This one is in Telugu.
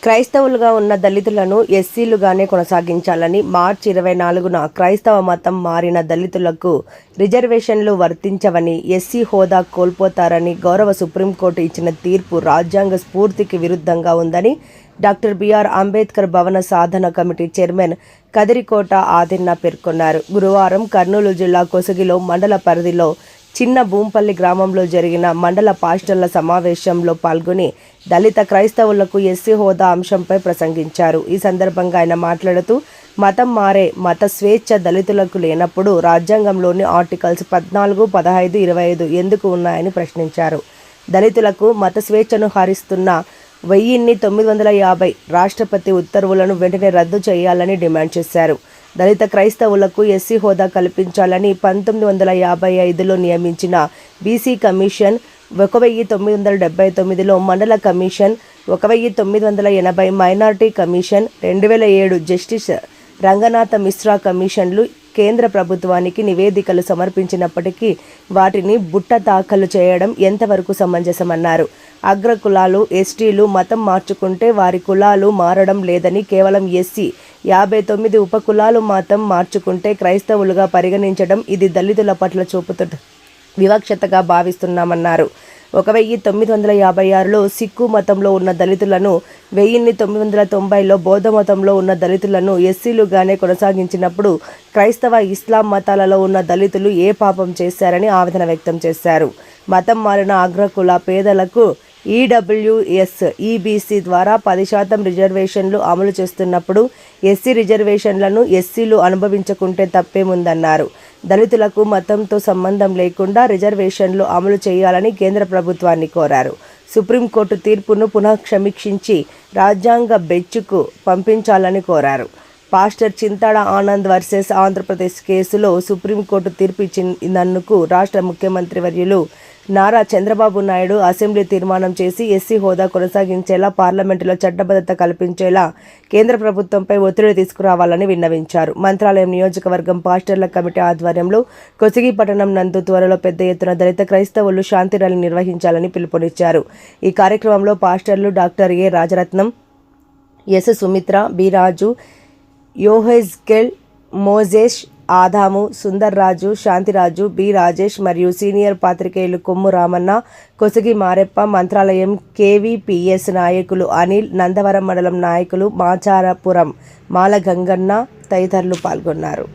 క్రైస్తవులుగా ఉన్న దళితులను ఎస్సీలుగానే కొనసాగించాలని మార్చి 24న క్రైస్తవ మతం మారిన దళితులకు రిజర్వేషన్లు వర్తించవని, ఎస్సీ హోదా కోల్పోతారని గౌరవ సుప్రీంకోర్టు ఇచ్చిన తీర్పు రాజ్యాంగ స్ఫూర్తికి విరుద్ధంగా ఉందని డాక్టర్ బిఆర్ అంబేద్కర్ భవన సాధన కమిటీ చైర్మన్ కదిరికోట ఆదిన్న పేర్కొన్నారు. గురువారం కర్నూలు జిల్లా కొసగిలో మండల పరిధిలో చిన్న భూంపల్లి గ్రామంలో జరిగిన మండల పాస్టర్ల సమావేశంలో పాల్గొని దళిత క్రైస్తవులకు ఎస్సీ హోదా అంశంపై ప్రసంగించారు. ఈ సందర్భంగా ఆయన మాట్లాడుతూ మతం మారే మత స్వేచ్ఛ దళితులకు లేనప్పుడు రాజ్యాంగంలోని ఆర్టికల్స్ 14, 15, 25 ఎందుకు ఉన్నాయని ప్రశ్నించారు. దళితులకు మత స్వేచ్ఛను హరిస్తున్న 1950 రాష్ట్రపతి ఉత్తర్వులను వెంటనే రద్దు చేయాలని డిమాండ్ చేశారు. దళిత క్రైస్తవులకు ఎస్సీ హోదా కల్పించాలని 1955లో నియమించిన బీసీ కమిషన్, 1979లో మండల commission, 1980 minority commission, 2007 justice Ranganatha Mishra కమిషన్లు కేంద్ర ప్రభుత్వానికి నివేదికలు సమర్పించినప్పటికీ వాటిని బుట్ట దాఖలు చేయడం ఎంతవరకు సమంజసమన్నారు. అగ్ర కులాలు, ఎస్టీలు మతం మార్చుకుంటే వారి కులాలు మారడం లేదని, కేవలం ఎస్సీ 59 ఉపకులాలు మతం మార్చుకుంటే క్రైస్తవులుగా పరిగణించడం ఇది దళితుల పట్ల చూపుతున్న వివక్షతగా భావిస్తున్నామన్నారు. 1956లో సిక్కు మతంలో ఉన్న దళితులను, 1990లో బౌద్ధ మతంలో ఉన్న దళితులను ఎస్సీలుగానే కొనసాగించినప్పుడు క్రైస్తవ, ఇస్లాం మతాలలో ఉన్న దళితులు ఏ పాపం చేశారని ఆవేదన వ్యక్తం చేశారు. మతం మారిన అగ్రకుల పేదలకు ఈడబ్ల్యూఎస్, ఈబీసీ ద్వారా 10% రిజర్వేషన్లు అమలు చేస్తున్నప్పుడు ఎస్సీ రిజర్వేషన్లను ఎస్సీలు అనుభవించకుంటే తప్పేముందన్నారు. దళితులకు మతంతో సంబంధం లేకుండా రిజర్వేషన్లు అమలు చేయాలని కేంద్ర ప్రభుత్వాన్ని కోరారు. సుప్రీంకోర్టు తీర్పును పునఃసమీక్షించి రాజ్యాంగ బెంచ్కు పంపించాలని కోరారు. పాస్టర్ చింతాడ ఆనంద్ వర్సెస్ ఆంధ్రప్రదేశ్ కేసులో సుప్రీంకోర్టు తీర్పు ఇచ్చినందుకు రాష్ట్ర ముఖ్యమంత్రి వర్యులు నారా చంద్రబాబు నాయుడు అసెంబ్లీ తీర్మానం చేసి ఎస్సీ హోదా కొనసాగించేలా, పార్లమెంటులో చట్టబద్ధత కల్పించేలా కేంద్ర ప్రభుత్వంపై ఒత్తిడి తీసుకురావాలని విన్నవించారు. మంత్రాలయం నియోజకవర్గం పాస్టర్ల కమిటీ ఆధ్వర్యంలో కొసిగి పట్టణం నందు త్వరలో పెద్ద ఎత్తున దళిత క్రైస్తవులు శాంతి ర్యాలీ నిర్వహించాలని పిలుపునిచ్చారు. ఈ కార్యక్రమంలో పాస్టర్లు doctor A Rajaratnam, S Sumitra, B Raju, Yehezkel, Mojesh, ఆదాము, సుందర్ రాజు, శాంతిరాజు, బి రాజేష్ మరియు సీనియర్ పాత్రికేయులు కొమ్ము రామన్న, కొసగి మారెప్ప, మంత్రాలయం కేవీపీఎస్ నాయకులు అనిల్, నందవరం మండలం నాయకులు మాచారపురం మాల గంగన్న తదితరులు పాల్గొన్నారు.